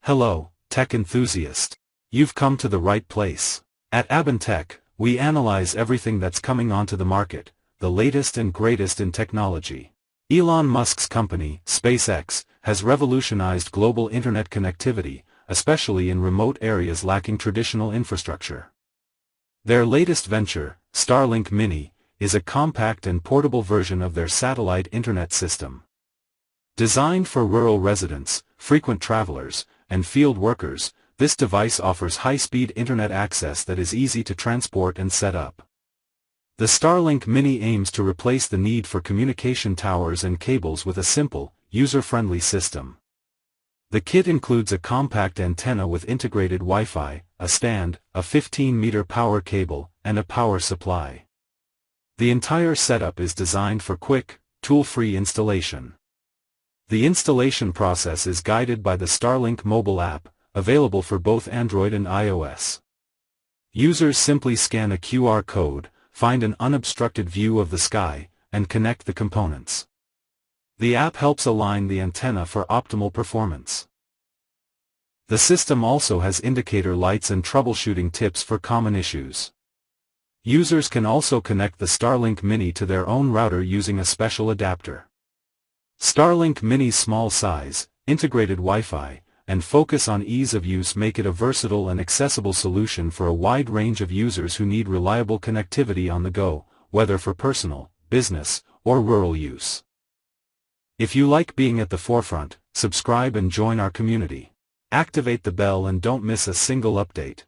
Hello, tech enthusiast. You've come to the right place. At Tech, we analyze everything that's coming onto the market, the latest and greatest in technology. Elon Musk's company, SpaceX, has revolutionized global internet connectivity, especially in remote areas lacking traditional infrastructure. Their latest venture, Starlink Mini, is a compact and portable version of their satellite internet system. Designed for rural residents, frequent travelers, and field workers, this device offers high-speed internet access that is easy to transport and set up. The Starlink Mini aims to replace the need for communication towers and cables with a simple, user-friendly system. The kit includes a compact antenna with integrated Wi-Fi, a stand, a 15-meter power cable, and a power supply. The entire setup is designed for quick, tool-free installation. The installation process is guided by the Starlink mobile app, available for both Android and iOS. Users simply scan a QR code, find an unobstructed view of the sky, and connect the components. The app helps align the antenna for optimal performance. The system also has indicator lights and troubleshooting tips for common issues. Users can also connect the Starlink Mini to their own router using a special adapter. Starlink Mini's small size, integrated Wi-Fi, and focus on ease of use make it a versatile and accessible solution for a wide range of users who need reliable connectivity on the go, whether for personal, business, or rural use. If you like being at the forefront, subscribe and join our community. Activate the bell and don't miss a single update.